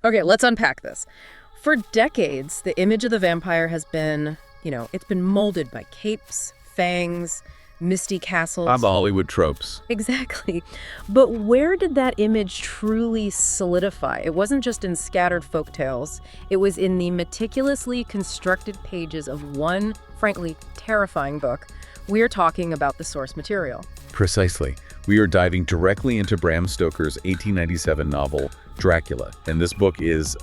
Okay, let's unpack this. For decades, the image of the vampire has been, it's been molded by capes, fangs, misty castles. The Hollywood tropes. Exactly. But where did that image truly solidify? It wasn't just in scattered folktales. It was in the meticulously constructed pages of one, frankly, terrifying book. We're talking about the source material. Precisely. We are diving directly into Bram Stoker's 1897 novel, Dracula. And this book is,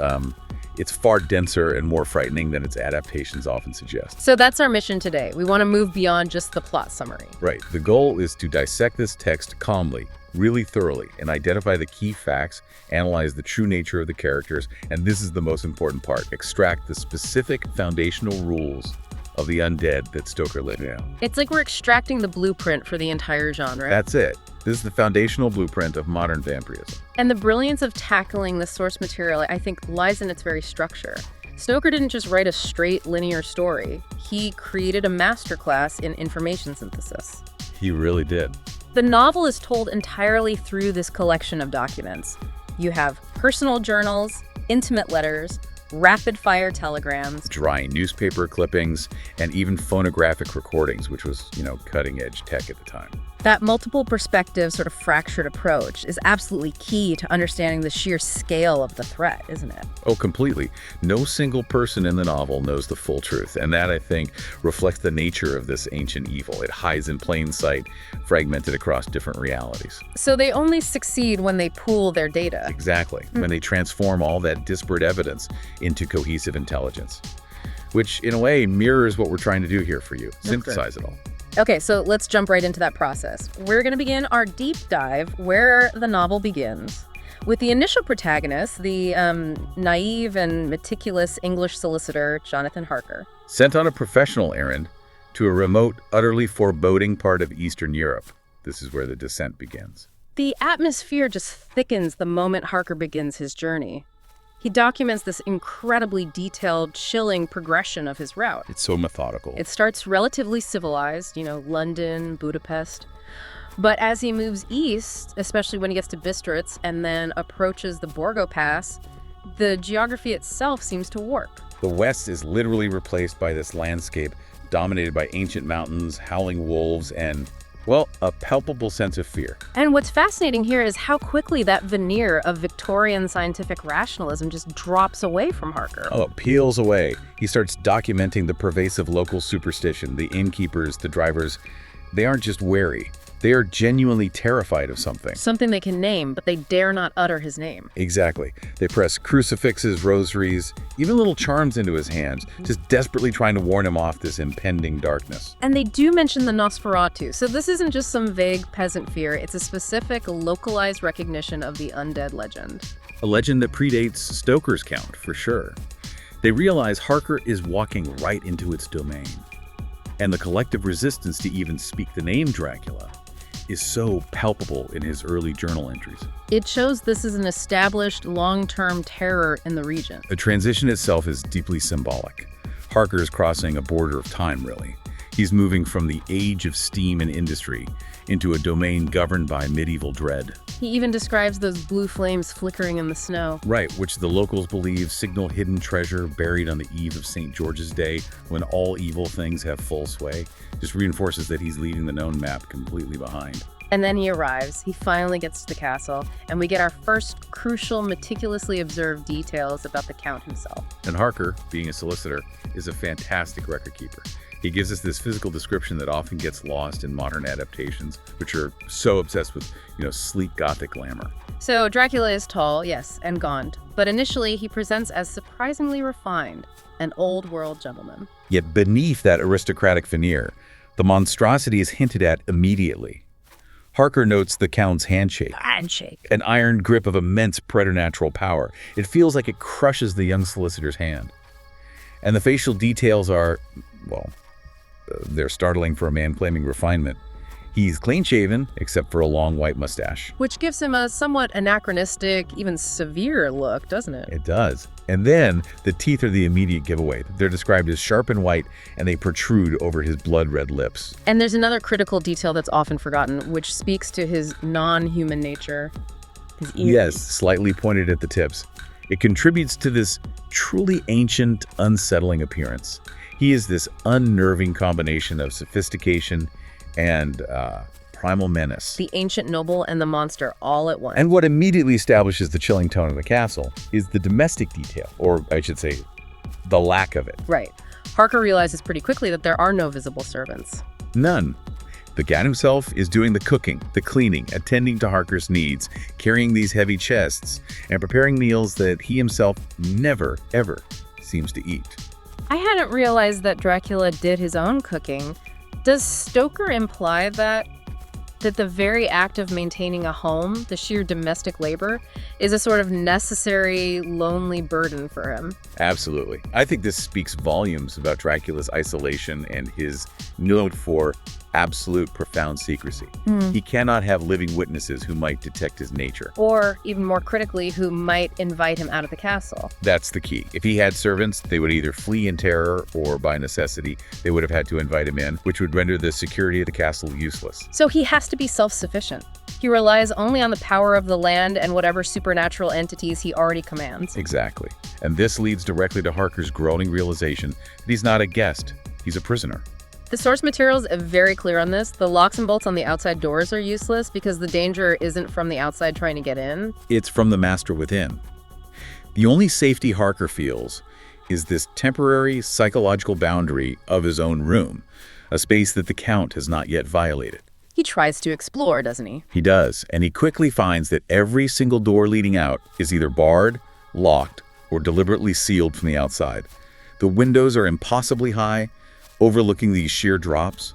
it's far denser and more frightening than its adaptations often suggest. So that's our mission today. We want to move beyond just the plot summary. Right. The goal is to dissect this text calmly, really thoroughly, and identify the key facts, analyze the true nature of the characters, and this is the most important part, extract the specific foundational rules of the undead that Stoker laid down. It's like we're extracting the blueprint for the entire genre. That's it. This is the foundational blueprint of modern vampirism. And the brilliance of tackling the source material, I think, lies in its very structure. Stoker didn't just write a straight, linear story. He created a masterclass in information synthesis. He really did. The novel is told entirely through this collection of documents. You have personal journals, intimate letters, rapid-fire telegrams, Dry newspaper clippings, and even phonographic recordings, which was, cutting-edge tech at the time. That multiple perspective, sort of fractured approach is absolutely key to understanding the sheer scale of the threat, isn't it? Oh, completely. No single person in the novel knows the full truth, and that, I think, reflects the nature of this ancient evil. It hides in plain sight, fragmented across different realities. So they only succeed when they pool their data. Exactly, when they transform all that disparate evidence into cohesive intelligence, which, in a way, mirrors what we're trying to do here for you. Synthesize it all. Okay, so let's jump right into that process. We're going to begin our deep dive where the novel begins, with the initial protagonist, the naive and meticulous English solicitor, Jonathan Harker. Sent on a professional errand to a remote, utterly foreboding part of Eastern Europe. This is where the descent begins. The atmosphere just thickens the moment Harker begins his journey. He documents this incredibly detailed, chilling progression of his route. It's so methodical. It starts relatively civilized, London, Budapest. But as he moves east, especially when he gets to Bistritz and then approaches the Borgo Pass, the geography itself seems to warp. The west is literally replaced by this landscape dominated by ancient mountains, howling wolves, and, well, a palpable sense of fear. And what's fascinating here is how quickly that veneer of Victorian scientific rationalism just drops away from Harker. Oh, it peels away. He starts documenting the pervasive local superstition. The innkeepers, the drivers, they aren't just wary. They are genuinely terrified of something. Something they can name, but they dare not utter his name. Exactly. They press crucifixes, rosaries, even little charms into his hands, just desperately trying to warn him off this impending darkness. And they do mention the Nosferatu, so this isn't just some vague peasant fear, it's a specific, localized recognition of the undead legend. A legend that predates Stoker's count, for sure. They realize Harker is walking right into its domain. And the collective resistance to even speak the name Dracula is so palpable in his early journal entries. It shows this is an established, long-term terror in the region. The transition itself is deeply symbolic. Harker is crossing a border of time, really. He's moving from the age of steam and industry into a domain governed by medieval dread. He even describes those blue flames flickering in the snow. Right, which the locals believe signal hidden treasure buried on the eve of St. George's Day when all evil things have full sway. Just reinforces that he's leaving the known map completely behind. And then he arrives. He finally gets to the castle, and we get our first crucial, meticulously observed details about the Count himself. And Harker, being a solicitor, is a fantastic record keeper. He gives us this physical description that often gets lost in modern adaptations, which are so obsessed with, sleek Gothic glamour. So Dracula is tall, yes, and gaunt, but initially he presents as surprisingly refined, an old-world gentleman. Yet beneath that aristocratic veneer, the monstrosity is hinted at immediately. Harker notes the Count's handshake. An iron grip of immense preternatural power. It feels like it crushes the young solicitor's hand. And the facial details are, well, they're startling for a man claiming refinement. He's clean-shaven, except for a long white mustache. Which gives him a somewhat anachronistic, even severe look, doesn't it? It does. And then the teeth are the immediate giveaway. They're described as sharp and white, and they protrude over his blood-red lips. And there's another critical detail that's often forgotten, which speaks to his non-human nature. His ears. Yes, slightly pointed at the tips. It contributes to this truly ancient, unsettling appearance. He is this unnerving combination of sophistication and primal menace. The ancient noble and the monster all at once. And what immediately establishes the chilling tone of the castle is the domestic detail, or I should say, the lack of it. Right. Harker realizes pretty quickly that there are no visible servants. None. The Count himself is doing the cooking, the cleaning, attending to Harker's needs, carrying these heavy chests, and preparing meals that he himself never, ever seems to eat. I hadn't realized that Dracula did his own cooking. Does Stoker imply that the very act of maintaining a home, the sheer domestic labor, is a sort of necessary, lonely burden for him? Absolutely. I think this speaks volumes about Dracula's isolation and his note for absolute profound secrecy. He cannot have living witnesses who might detect his nature. Or, even more critically, who might invite him out of the castle. That's the key. If he had servants, they would either flee in terror or, by necessity, they would have had to invite him in, which would render the security of the castle useless. So he has to be self-sufficient. He relies only on the power of the land and whatever supernatural entities he already commands. Exactly. And this leads directly to Harker's growing realization that he's not a guest, he's a prisoner. The source materials are very clear on this. The locks and bolts on the outside doors are useless because the danger isn't from the outside trying to get in. It's from the master within. The only safety Harker feels is this temporary psychological boundary of his own room, a space that the Count has not yet violated. He tries to explore, doesn't he? He does, and he quickly finds that every single door leading out is either barred, locked, or deliberately sealed from the outside. The windows are impossibly high, overlooking these sheer drops.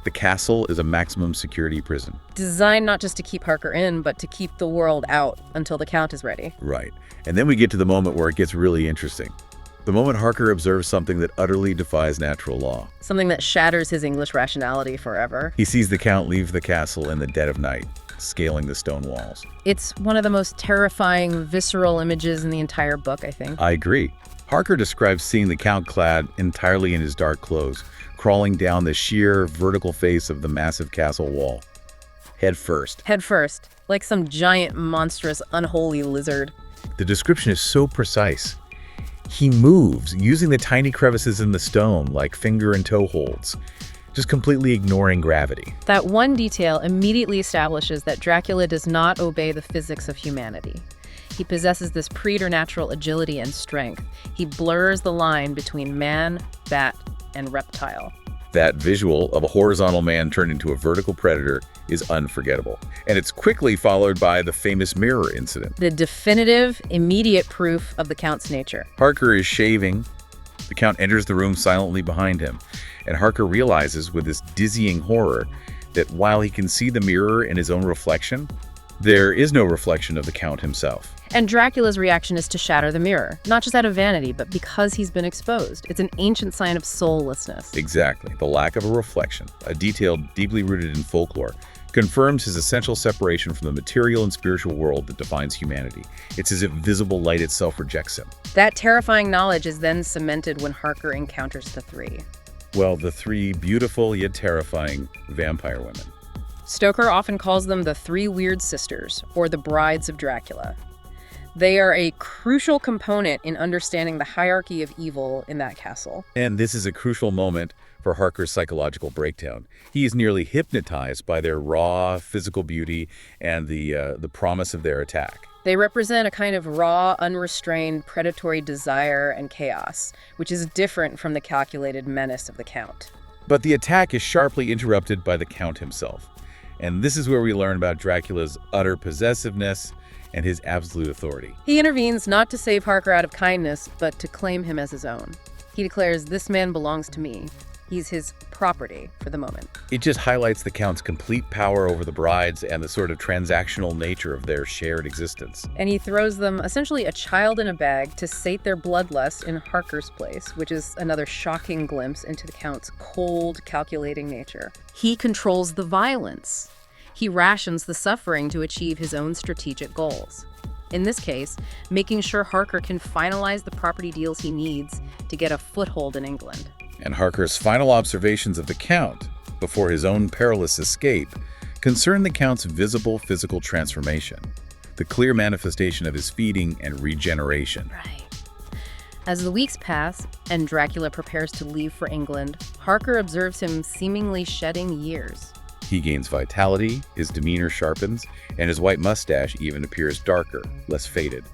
The castle is a maximum security prison. Designed not just to keep Harker in, but to keep the world out until the Count is ready. Right. And then we get to the moment where it gets really interesting. The moment Harker observes something that utterly defies natural law. Something that shatters his English rationality forever. He sees the Count leave the castle in the dead of night, scaling the stone walls. It's one of the most terrifying, visceral images in the entire book, I think. I agree. Harker describes seeing the Count clad entirely in his dark clothes, crawling down the sheer, vertical face of the massive castle wall. Head first. Head first, like some giant, monstrous, unholy lizard. The description is so precise. He moves, using the tiny crevices in the stone like finger and toe holds, just completely ignoring gravity. That one detail immediately establishes that Dracula does not obey the physics of humanity. He possesses this preternatural agility and strength. He blurs the line between man, bat, and reptile. That visual of a horizontal man turned into a vertical predator is unforgettable. And it's quickly followed by the famous mirror incident. The definitive, immediate proof of the Count's nature. Harker is shaving. The Count enters the room silently behind him. And Harker realizes with this dizzying horror that while he can see the mirror in his own reflection, there is no reflection of the Count himself. And Dracula's reaction is to shatter the mirror, not just out of vanity, but because he's been exposed. It's an ancient sign of soullessness. Exactly. The lack of a reflection, a detail deeply rooted in folklore, confirms his essential separation from the material and spiritual world that defines humanity. It's as if visible light itself rejects him. That terrifying knowledge is then cemented when Harker encounters the three. Well, the three beautiful yet terrifying vampire women. Stoker often calls them the three weird sisters, or the brides of Dracula. They are a crucial component in understanding the hierarchy of evil in that castle. And this is a crucial moment for Harker's psychological breakdown. He is nearly hypnotized by their raw physical beauty and the promise of their attack. They represent a kind of raw, unrestrained, predatory desire and chaos, which is different from the calculated menace of the Count. But the attack is sharply interrupted by the Count himself. And this is where we learn about Dracula's utter possessiveness and his absolute authority. He intervenes not to save Harker out of kindness, but to claim him as his own. He declares, "This man belongs to me." He's his property for the moment. It just highlights the Count's complete power over the brides and the sort of transactional nature of their shared existence. And he throws them essentially a child in a bag to sate their bloodlust in Harker's place, which is another shocking glimpse into the Count's cold, calculating nature. He controls the violence. He rations the suffering to achieve his own strategic goals. In this case, making sure Harker can finalize the property deals he needs to get a foothold in England. And Harker's final observations of the Count, before his own perilous escape, concern the Count's visible physical transformation. the clear manifestation of his feeding and regeneration. Right. As the weeks pass and Dracula prepares to leave for England, Harker observes him seemingly shedding years. He gains vitality, his demeanor sharpens, and his white mustache even appears darker, less faded.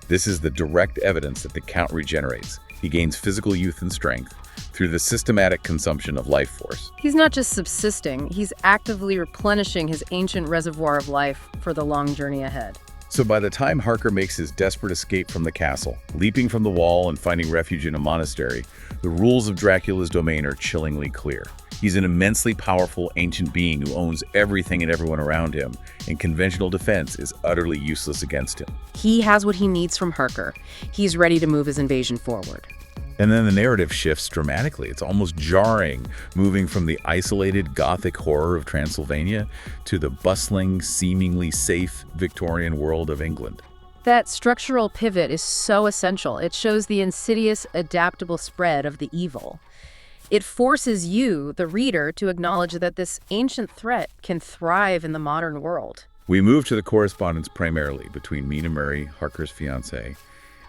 This is the direct evidence that the Count regenerates. He gains physical youth and strength through the systematic consumption of life force. He's not just subsisting, he's actively replenishing his ancient reservoir of life for the long journey ahead. So by the time Harker makes his desperate escape from the castle, leaping from the wall and finding refuge in a monastery, the rules of Dracula's domain are chillingly clear. He's an immensely powerful ancient being who owns everything and everyone around him, and conventional defense is utterly useless against him. He has what he needs from Harker. He's ready to move his invasion forward. And then the narrative shifts dramatically. It's almost jarring, moving from the isolated Gothic horror of Transylvania to the bustling, seemingly safe Victorian world of England. That structural pivot is so essential. It shows the insidious, adaptable spread of the evil. It forces you, the reader, to acknowledge that this ancient threat can thrive in the modern world. We move to the correspondence primarily between Mina Murray, Harker's fiancée,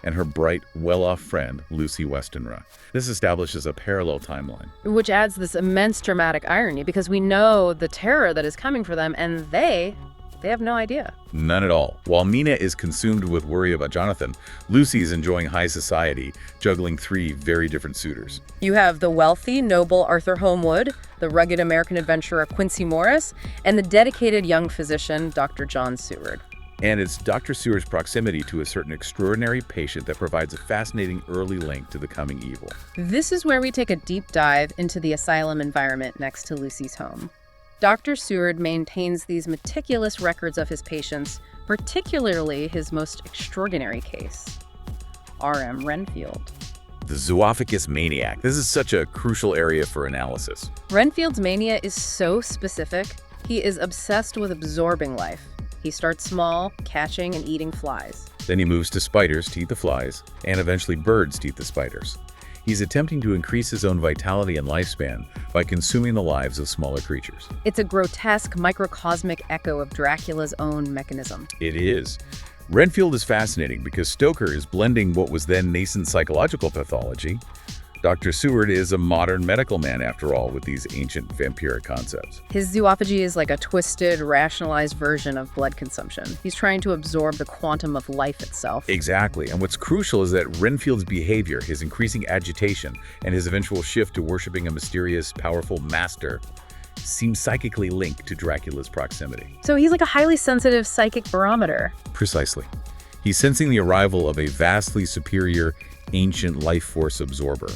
and her bright, well-off friend, Lucy Westenra. This establishes a parallel timeline. Which adds this immense dramatic irony, because we know the terror that is coming for them, and they have no idea. None at all. While Mina is consumed with worry about Jonathan, Lucy is enjoying high society, juggling three very different suitors. You have the wealthy, noble Arthur Holmwood, the rugged American adventurer Quincy Morris, and the dedicated young physician, Dr. John Seward. And it's Dr. Seward's proximity to a certain extraordinary patient that provides a fascinating early link to the coming evil. This is where we take a deep dive into the asylum environment next to Lucy's home. Dr. Seward maintains these meticulous records of his patients, particularly his most extraordinary case, R.M. Renfield. The zoophagous maniac. This is such a crucial area for analysis. Renfield's mania is so specific. He is obsessed with absorbing life. He starts small, catching and eating flies. Then he moves to spiders to eat the flies, and eventually birds to eat the spiders. He's attempting to increase his own vitality and lifespan by consuming the lives of smaller creatures. It's a grotesque, microcosmic echo of Dracula's own mechanism. It is. Renfield is fascinating because Stoker is blending what was then nascent psychological pathology. Dr. Seward is a modern medical man, after all, with these ancient vampiric concepts. His zoophagy is like a twisted, rationalized version of blood consumption. He's trying to absorb the quantum of life itself. Exactly. And what's crucial is that Renfield's behavior, his increasing agitation, and his eventual shift to worshiping a mysterious, powerful master seem psychically linked to Dracula's proximity. So he's like a highly sensitive psychic barometer. Precisely. He's sensing the arrival of a vastly superior, ancient life force absorber.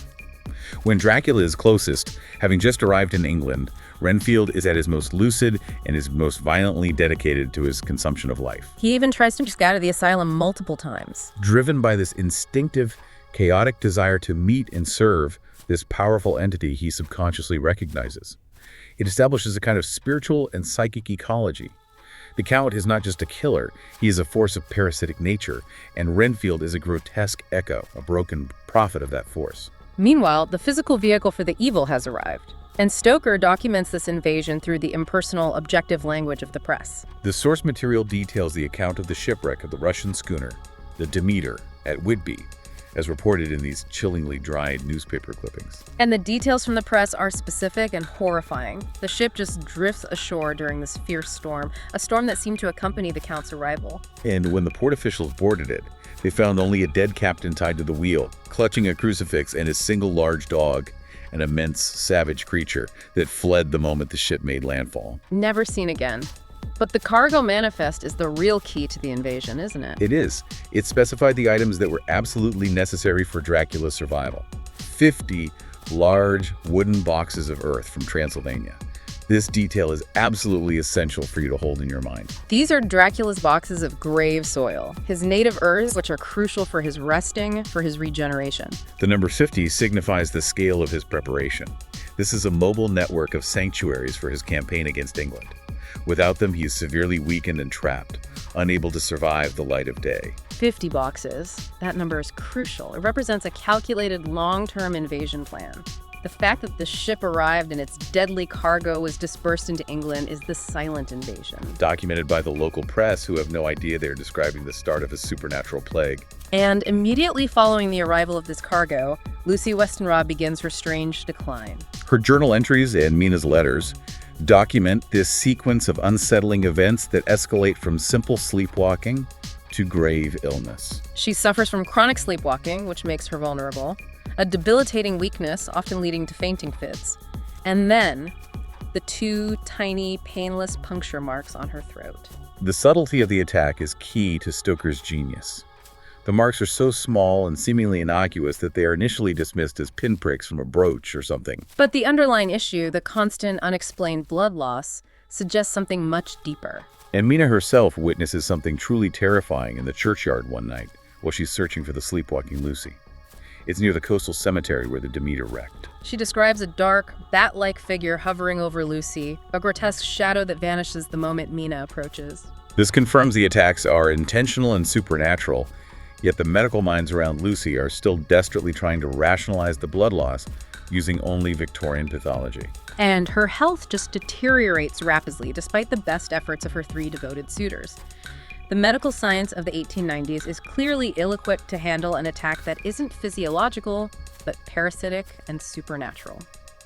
When Dracula is closest, having just arrived in England, Renfield is at his most lucid and is most violently dedicated to his consumption of life. He even tries to scatter the asylum multiple times. Driven by this instinctive, chaotic desire to meet and serve this powerful entity he subconsciously recognizes. It establishes a kind of spiritual and psychic ecology. The Count is not just a killer, he is a force of parasitic nature, and Renfield is a grotesque echo, a broken prophet of that force. Meanwhile, the physical vehicle for the evil has arrived, and Stoker documents this invasion through the impersonal, objective language of the press. The source material details the account of the shipwreck of the Russian schooner, the Demeter, at Whitby, as reported in these chillingly dried newspaper clippings. And the details from the press are specific and horrifying. The ship just drifts ashore during this fierce storm, a storm that seemed to accompany the Count's arrival. And when the port officials boarded it, they found only a dead captain tied to the wheel, clutching a crucifix, and his single large dog, an immense, savage creature that fled the moment the ship made landfall. Never seen again. But the cargo manifest is the real key to the invasion, isn't it? It is. It specified the items that were absolutely necessary for Dracula's survival. 50 large wooden boxes of earth from Transylvania. This detail is absolutely essential for you to hold in your mind. These are Dracula's boxes of grave soil, his native earths, which are crucial for his resting, for his regeneration. The number 50 signifies the scale of his preparation. This is a mobile network of sanctuaries for his campaign against England. Without them, he is severely weakened and trapped, unable to survive the light of day. 50 boxes. That number is crucial. It represents a calculated long-term invasion plan. The The fact that the ship arrived and its deadly cargo was dispersed into England is the silent invasion. Documented by the local press, who have no idea they're describing the start of a supernatural plague. And immediately following the arrival of this cargo, Lucy Westenra begins her strange decline. Her journal entries and Mina's letters document this sequence of unsettling events that escalate from simple sleepwalking to grave illness. She suffers from chronic sleepwalking, which makes her vulnerable, a debilitating weakness, often leading to fainting fits, and then the 2 tiny, painless puncture marks on her throat. The subtlety of the attack is key to Stoker's genius. The marks are so small and seemingly innocuous that they are initially dismissed as pinpricks from a brooch or something. But the underlying issue, the constant, unexplained blood loss, suggests something much deeper. And Mina herself witnesses something truly terrifying in the churchyard one night while she's searching for the sleepwalking Lucy. It's near the coastal cemetery where the Demeter wrecked. She describes a dark, bat-like figure hovering over Lucy, a grotesque shadow that vanishes the moment Mina approaches. This confirms the attacks are intentional and supernatural, yet the medical minds around Lucy are still desperately trying to rationalize the blood loss using only Victorian pathology. And her health just deteriorates rapidly despite the best efforts of her 3 devoted suitors. The medical science of the 1890s is clearly ill-equipped to handle an attack that isn't physiological, but parasitic and supernatural.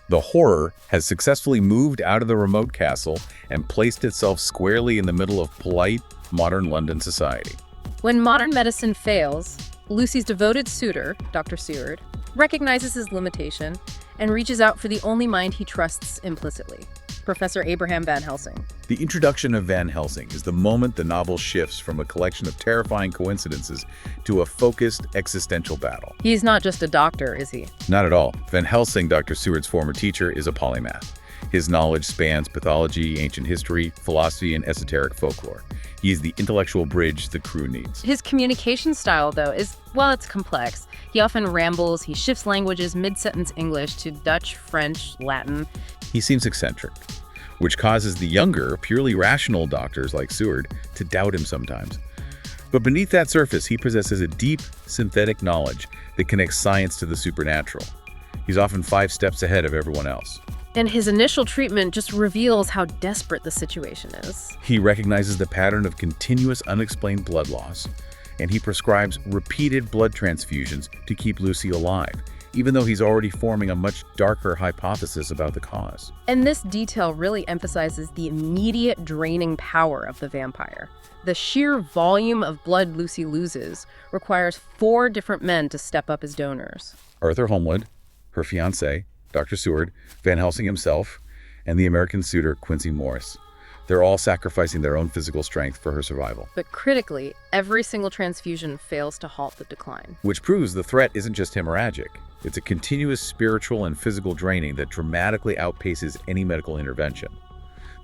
The horror has successfully moved out of the remote castle and placed itself squarely in the middle of polite, modern London society. When modern medicine fails, Lucy's devoted suitor, Dr. Seward, recognizes his limitation and reaches out for the only mind he trusts implicitly, Professor Abraham Van Helsing. The introduction of Van Helsing is the moment the novel shifts from a collection of terrifying coincidences to a focused existential battle. He's not just a doctor, is he? Not at all. Van Helsing, Dr. Seward's former teacher, is a polymath. His knowledge spans pathology, ancient history, philosophy, and esoteric folklore. He is the intellectual bridge the crew needs. His communication style, though, is, well, it's complex. He often rambles, he shifts languages mid-sentence English to Dutch, French, Latin. He seems eccentric, which causes the younger, purely rational doctors like Seward to doubt him sometimes. But beneath that surface, he possesses a deep, synthetic knowledge that connects science to the supernatural. He's often 5 steps ahead of everyone else. And his initial treatment just reveals how desperate the situation is. He recognizes the pattern of continuous unexplained blood loss, and he prescribes repeated blood transfusions to keep Lucy alive, even though he's already forming a much darker hypothesis about the cause. And this detail really emphasizes the immediate draining power of the vampire. The sheer volume of blood Lucy loses requires 4 different men to step up as donors. Arthur Holmwood, her fiancé, Dr. Seward, Van Helsing himself, and the American suitor Quincy Morris. They're all sacrificing their own physical strength for her survival. But critically, every single transfusion fails to halt the decline. Which proves the threat isn't just hemorrhagic. It's a continuous spiritual and physical draining that dramatically outpaces any medical intervention.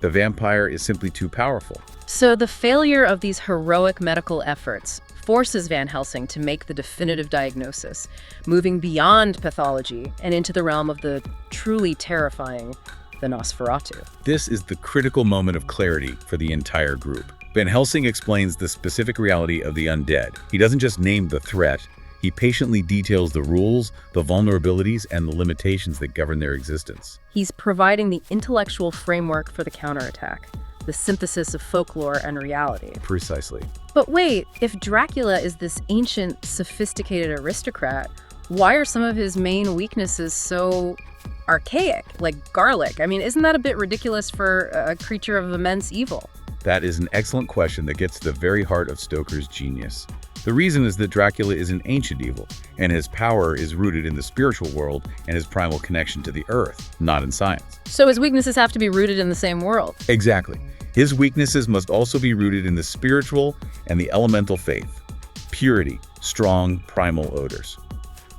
The vampire is simply too powerful. So the failure of these heroic medical efforts forces Van Helsing to make the definitive diagnosis, moving beyond pathology and into the realm of the truly terrifying, the Nosferatu. This is the critical moment of clarity for the entire group. Van Helsing explains the specific reality of the undead. He doesn't just name the threat, he patiently details the rules, the vulnerabilities, and the limitations that govern their existence. He's providing the intellectual framework for the counterattack, the synthesis of folklore and reality. Precisely. But wait, if Dracula is this ancient, sophisticated aristocrat, why are some of his main weaknesses so archaic, like garlic? I mean, isn't that a bit ridiculous for a creature of immense evil? That is an excellent question that gets to the very heart of Stoker's genius. The reason is that Dracula is an ancient evil, and his power is rooted in the spiritual world and his primal connection to the earth, not in science. So his weaknesses have to be rooted in the same world. Exactly. His weaknesses must also be rooted in the spiritual and the elemental faith. Purity, strong primal odors.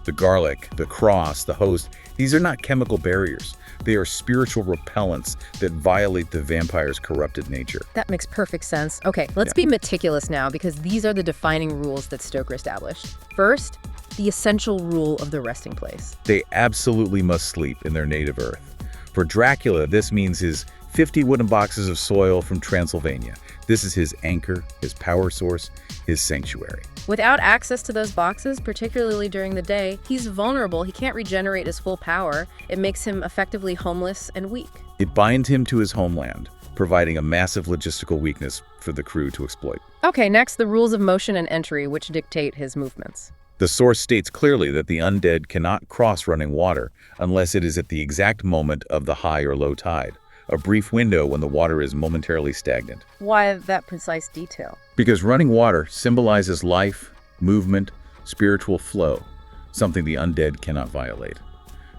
The garlic, the cross, the host, these are not chemical barriers. They are spiritual repellents that violate the vampire's corrupted nature. That makes perfect sense. Okay, let's be meticulous now because these are the defining rules that Stoker established. First, the essential rule of the resting place. They absolutely must sleep in their native earth. For Dracula, this means his 50 wooden boxes of soil from Transylvania. This is his anchor, his power source, his sanctuary. Without access to those boxes, particularly during the day, he's vulnerable. He can't regenerate his full power. It makes him effectively homeless and weak. It binds him to his homeland, providing a massive logistical weakness for the crew to exploit. Okay, next, the rules of motion and entry, which dictate his movements. The source states clearly that the undead cannot cross running water unless it is at the exact moment of the high or low tide, a brief window when the water is momentarily stagnant. Why that precise detail? Because running water symbolizes life, movement, spiritual flow, something the undead cannot violate.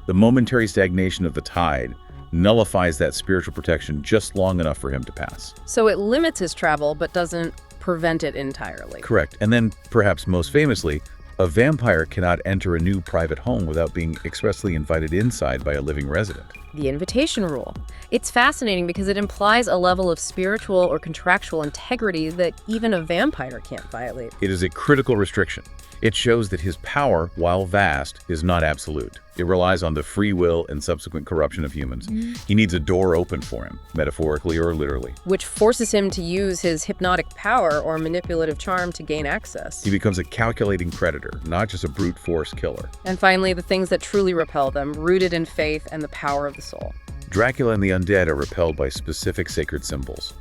The momentary stagnation of the tide nullifies that spiritual protection just long enough for him to pass. So it limits his travel, but doesn't prevent it entirely. Correct. And then, perhaps most famously, a vampire cannot enter a new private home without being expressly invited inside by a living resident. The invitation rule. It's fascinating because it implies a level of spiritual or contractual integrity that even a vampire can't violate. It is a critical restriction. It shows that his power, while vast, is not absolute. It relies on the free will and subsequent corruption of humans. He needs a door open for him, metaphorically or literally. Which forces him to use his hypnotic power or manipulative charm to gain access. He becomes a calculating predator, not just a brute force killer. And finally, the things that truly repel them, rooted in faith and the power of the soul. Dracula and the undead are repelled by specific sacred symbols.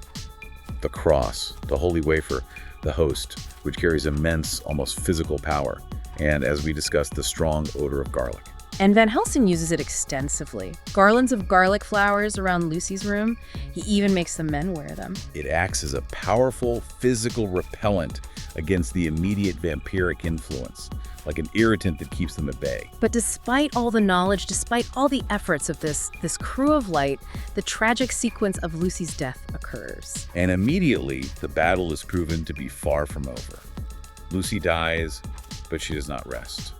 The cross, the holy wafer, the host, which carries immense, almost physical power, and, as we discussed, the strong odor of garlic. And Van Helsing uses it extensively. Garlands of garlic flowers around Lucy's room. He even makes the men wear them. It acts as a powerful physical repellent against the immediate vampiric influence, like an irritant that keeps them at bay. But despite all the knowledge, despite all the efforts of this crew of light, the tragic sequence of Lucy's death occurs. And immediately, the battle is proven to be far from over. Lucy dies, but she does not rest.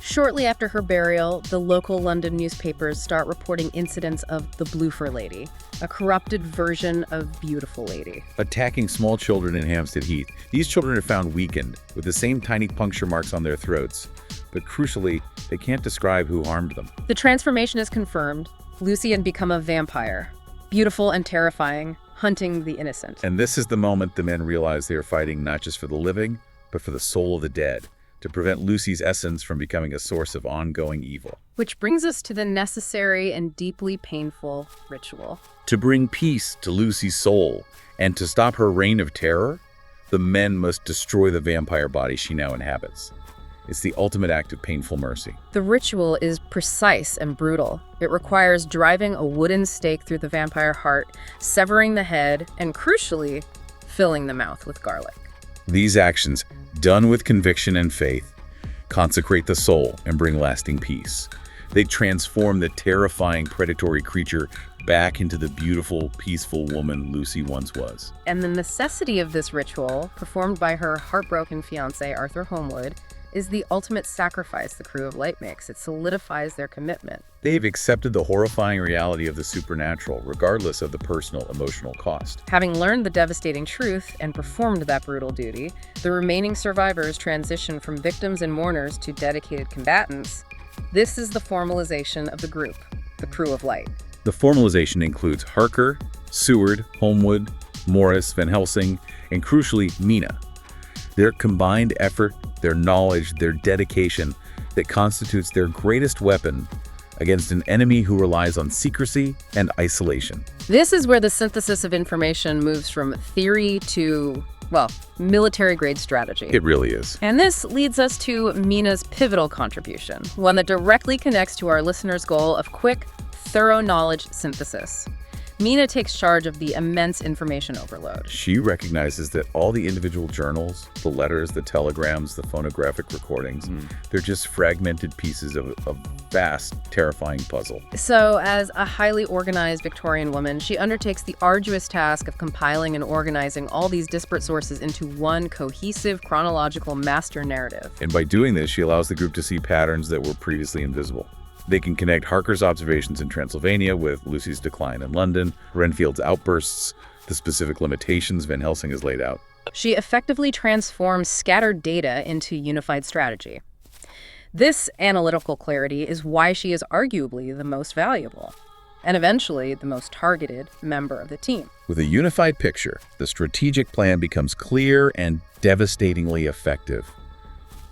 Shortly after her burial, the local London newspapers start reporting incidents of the Bloofer Lady, a corrupted version of Beautiful Lady. Attacking small children in Hampstead Heath. These children are found weakened, with the same tiny puncture marks on their throats. But crucially, they can't describe who harmed them. The transformation is confirmed. Lucy had become a vampire, beautiful and terrifying, hunting the innocent. And this is the moment the men realize they are fighting not just for the living, but for the soul of the dead, to prevent Lucy's essence from becoming a source of ongoing evil. Which brings us to the necessary and deeply painful ritual. To bring peace to Lucy's soul and to stop her reign of terror, the men must destroy the vampire body she now inhabits. It's the ultimate act of painful mercy. The ritual is precise and brutal. It requires driving a wooden stake through the vampire heart, severing the head, and crucially, filling the mouth with garlic. These actions, done with conviction and faith, consecrate the soul and bring lasting peace. They transform the terrifying predatory creature back into the beautiful, peaceful woman Lucy once was. And the necessity of this ritual, performed by her heartbroken fiancé, Arthur Holmwood, is the ultimate sacrifice the crew of light makes. It solidifies their commitment. They've accepted the horrifying reality of the supernatural, regardless of the personal, emotional cost. Having learned the devastating truth and performed that brutal duty, the remaining survivors transition from victims and mourners to dedicated combatants. This is the formalization of the group, the crew of light. The formalization includes Harker, Seward, Holmwood, Morris, Van Helsing, and crucially, Mina. Their combined effort, their knowledge, their dedication that constitutes their greatest weapon against an enemy who relies on secrecy and isolation. This is where the synthesis of information moves from theory to, well, military-grade strategy. It really is. And this leads us to Mina's pivotal contribution, one that directly connects to our listeners' goal of quick, thorough knowledge synthesis. Mina takes charge of the immense information overload. She recognizes that all the individual journals, the letters, the telegrams, the phonographic recordings, they're just fragmented pieces of a vast, terrifying puzzle. So, as a highly organized Victorian woman, she undertakes the arduous task of compiling and organizing all these disparate sources into one cohesive, chronological master narrative. And by doing this, she allows the group to see patterns that were previously invisible. They can connect Harker's observations in Transylvania with Lucy's decline in London, Renfield's outbursts, the specific limitations Van Helsing has laid out. She effectively transforms scattered data into unified strategy. This analytical clarity is why she is arguably the most valuable. and eventually the most targeted member of the team. With a unified picture, the strategic plan becomes clear and devastatingly effective.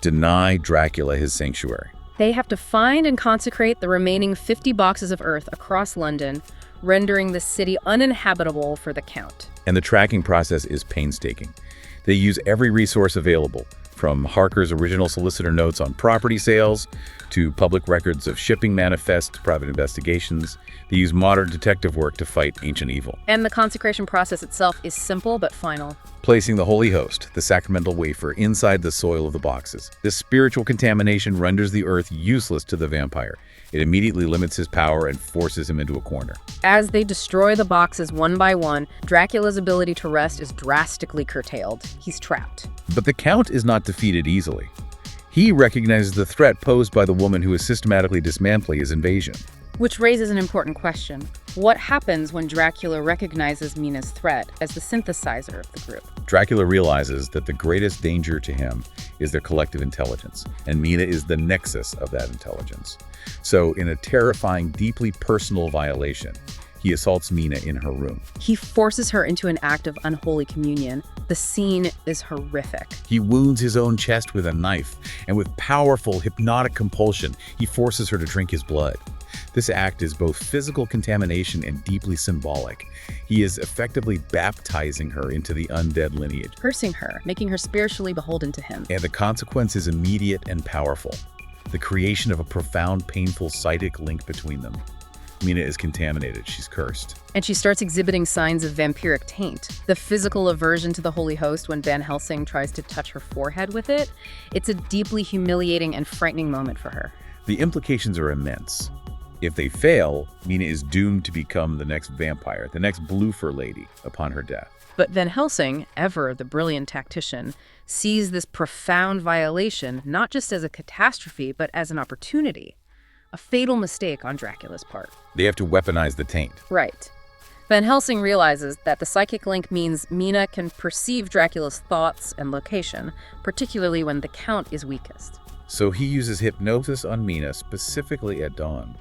Deny Dracula his sanctuary. They have to find and consecrate the remaining 50 boxes of earth across London, rendering the city uninhabitable for the Count. And the tracking process is painstaking. They use every resource available, from Harker's original solicitor notes on property sales to public records of shipping manifests, private investigations. They use modern detective work to fight ancient evil. And the consecration process itself is simple but final. Placing the Holy Host, the sacramental wafer, inside the soil of the boxes. This spiritual contamination renders the earth useless to the vampire. It immediately limits his power and forces him into a corner. As they destroy the boxes one by one, Dracula's ability to rest is drastically curtailed. He's trapped. But the Count is not defeated easily. He recognizes the threat posed by the woman who is systematically dismantling his invasion. Which raises an important question. What happens when Dracula recognizes Mina's threat as the synthesizer of the group? Dracula realizes that the greatest danger to him is their collective intelligence, and Mina is the nexus of that intelligence. So, in a terrifying, deeply personal violation, he assaults Mina in her room. He forces her into an act of unholy communion. The scene is horrific. He wounds his own chest with a knife, and with powerful, hypnotic compulsion, he forces her to drink his blood. This act is both physical contamination and deeply symbolic. He is effectively baptizing her into the undead lineage, Cursing her, making her spiritually beholden to him. and the consequence is immediate and powerful. The creation of a profound, painful psychic link between them. Mina is contaminated. She's cursed. And she starts exhibiting signs of vampiric taint. The physical aversion to the Holy Host when Van Helsing tries to touch her forehead with it. It's a deeply humiliating and frightening moment for her. The implications are immense. If they fail, Mina is doomed to become the next vampire, the next blue fur lady, upon her death. But Van Helsing, ever the brilliant tactician, sees this profound violation not just as a catastrophe, but as an opportunity. A fatal mistake on Dracula's part. They have to weaponize the taint. Right. Van Helsing realizes that the psychic link means Mina can perceive Dracula's thoughts and location, particularly when the Count is weakest. So he uses hypnosis on Mina specifically at dawn,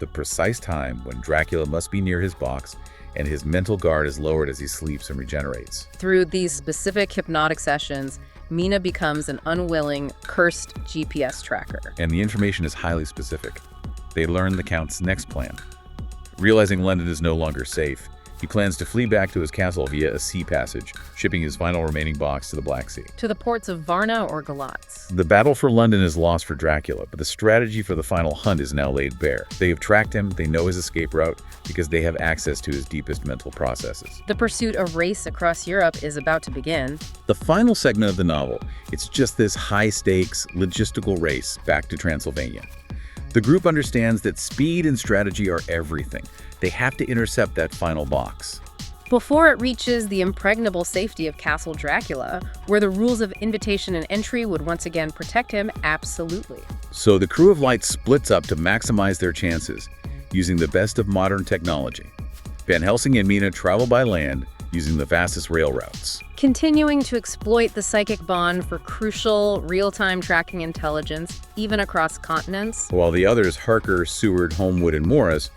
the precise time when Dracula must be near his box and his mental guard is lowered as he sleeps and regenerates. Through these specific hypnotic sessions, Mina becomes an unwilling, cursed GPS tracker. And the information is highly specific. They learn the Count's next plan. Realizing London is no longer safe, he plans to flee back to his castle via a sea passage, shipping his final remaining box to the Black Sea. To the ports of Varna or Galatz. The battle for London is lost for Dracula, but the strategy for the final hunt is now laid bare. They have tracked him, they know his escape route, because they have access to his deepest mental processes. The pursuit of race across Europe is about to begin. The final segment of the novel, it's just this high-stakes, logistical race back to Transylvania. The group understands that speed and strategy are everything. They have to intercept that final box. Before it reaches the impregnable safety of Castle Dracula, where the rules of invitation and entry would once again protect him, absolutely. So the Crew of Light splits up to maximize their chances, using the best of modern technology. Van Helsing and Mina travel by land, using the fastest rail routes. Continuing to exploit the psychic bond for crucial, real-time tracking intelligence, even across continents. While the others, Harker, Seward, Homewood, and Morris,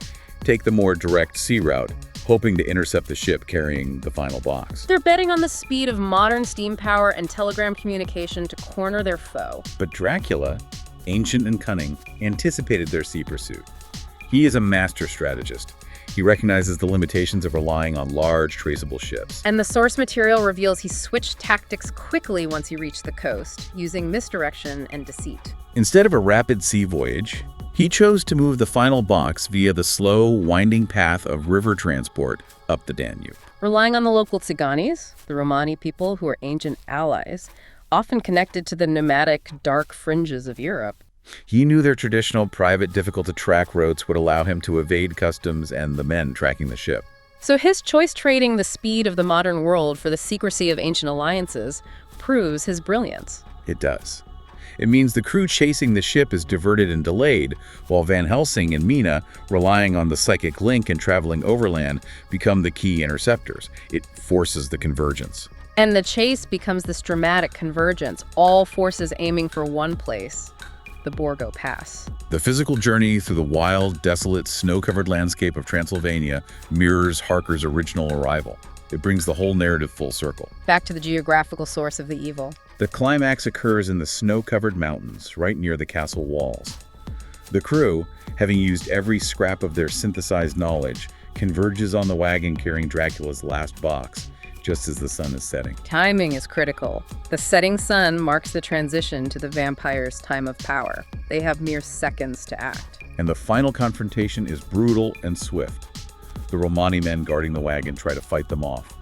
take the more direct sea route, hoping to intercept the ship carrying the final box. They're betting on the speed of modern steam power and telegram communication to corner their foe. But Dracula, ancient and cunning, anticipated their sea pursuit. He is a master strategist. He recognizes the limitations of relying on large, traceable ships. And the source material reveals he switched tactics quickly once he reached the coast, using misdirection and deceit. Instead of a rapid sea voyage, he chose to move the final box via the slow, winding path of river transport up the Danube. Relying on the local Tsiganis, the Romani people who are ancient allies, often connected to the nomadic, dark fringes of Europe. He knew their traditional, private, difficult-to-track routes would allow him to evade customs and the men tracking the ship. So his choice trading the speed of the modern world for the secrecy of ancient alliances proves his brilliance. It does. It means the crew chasing the ship is diverted and delayed, while Van Helsing and Mina, relying on the psychic link and traveling overland, become the key interceptors. It forces the convergence. And the chase becomes this dramatic convergence, all forces aiming for one place. the Borgo Pass. The physical journey through the wild, desolate, snow-covered landscape of Transylvania mirrors Harker's original arrival. It brings the whole narrative full circle. Back to the geographical source of the evil. The climax occurs in the snow-covered mountains, right near the castle walls. The crew, having used every scrap of their synthesized knowledge, converges on the wagon carrying Dracula's last box, just as the sun is setting. Timing is critical. The setting sun marks the transition to the vampire's time of power. They have mere seconds to act. And the final confrontation is brutal and swift. The Romani men guarding the wagon try to fight them off,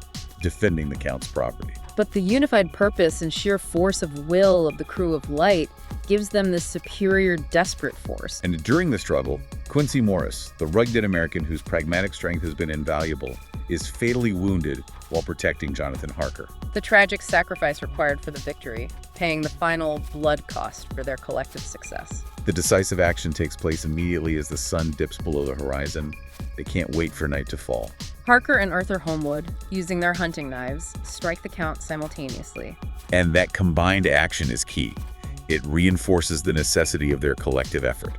defending the Count's property. But the unified purpose and sheer force of will of the crew of Light gives them this superior, desperate force. And during the struggle, Quincy Morris, the rugged American whose pragmatic strength has been invaluable, is fatally wounded while protecting Jonathan Harker. The tragic sacrifice required for the victory, paying the final blood cost for their collective success. The decisive action takes place immediately as the sun dips below the horizon. They can't wait for night to fall. Harker and Arthur Holmwood, using their hunting knives, strike the Count simultaneously. And that combined action is key. It reinforces the necessity of their collective effort.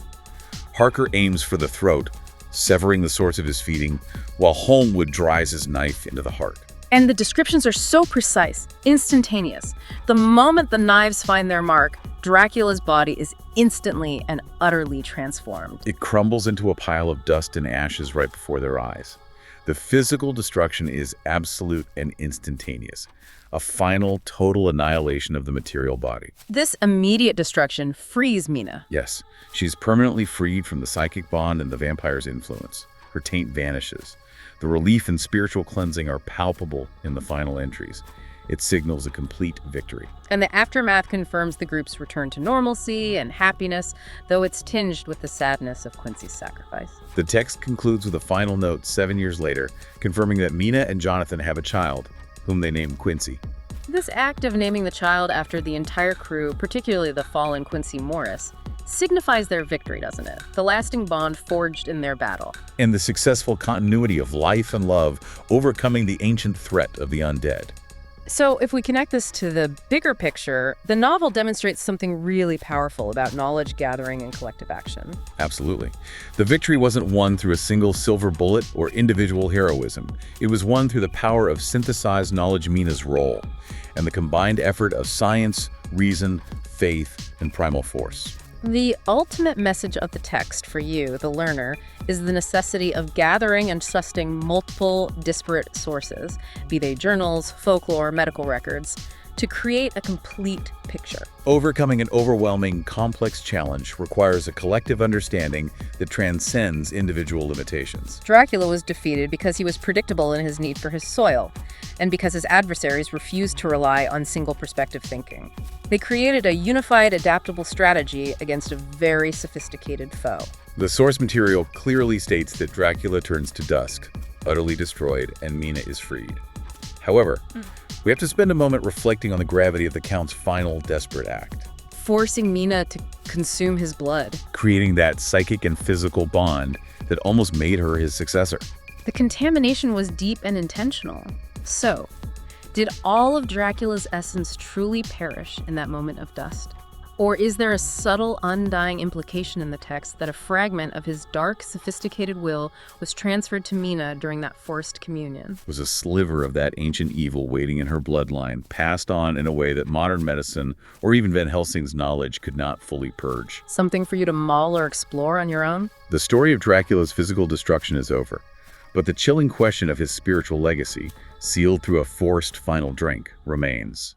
Harker aims for the throat, severing the source of his feeding, while Holmwood drives his knife into the heart. And the descriptions are so precise, instantaneous. The moment the knives find their mark, Dracula's body is instantly and utterly transformed. It crumbles into a pile of dust and ashes right before their eyes. The physical destruction is absolute and instantaneous, a final, total annihilation of the material body. This immediate destruction frees Mina. Yes, she's permanently freed from the psychic bond and the vampire's influence. Her taint vanishes. The relief and spiritual cleansing are palpable in the final entries. It signals a complete victory. And the aftermath confirms the group's return to normalcy and happiness, though it's tinged with the sadness of Quincy's sacrifice. The text concludes with a final note 7 years later, confirming that Mina and Jonathan have a child, whom they name Quincy. This act of naming the child after the entire crew, particularly the fallen Quincy Morris, signifies their victory, doesn't it? The lasting bond forged in their battle. And the successful continuity of life and love, overcoming the ancient threat of the undead. So if we connect this to the bigger picture, the novel demonstrates something really powerful about knowledge gathering and collective action. Absolutely. The victory wasn't won through a single silver bullet or individual heroism. It was won through the power of synthesized knowledge Mina's role, and the combined effort of science, reason, faith, and primal force. The ultimate message of the text for you, the learner, is the necessity of gathering and trusting multiple disparate sources, be they journals, folklore, medical records, to create a complete picture. Overcoming an overwhelming, complex challenge requires a collective understanding that transcends individual limitations. Dracula was defeated because he was predictable in his need for his soil, and because his adversaries refused to rely on single perspective thinking. They created a unified, adaptable strategy against a very sophisticated foe. The source material clearly states that Dracula turns to dusk, utterly destroyed, and Mina is freed. However, we have to spend a moment reflecting on the gravity of the Count's final desperate act. Forcing Mina to consume his blood. Creating that psychic and physical bond that almost made her his successor. The contamination was deep and intentional. So, did all of Dracula's essence truly perish in that moment of dust? Or is there a subtle, undying implication in the text that a fragment of his dark, sophisticated will was transferred to Mina during that forced communion? It was a sliver of that ancient evil waiting in her bloodline, passed on in a way that modern medicine or even Van Helsing's knowledge could not fully purge. Something for you to mull or explore on your own? The story of Dracula's physical destruction is over, but the chilling question of his spiritual legacy, sealed through a forced final drink, remains.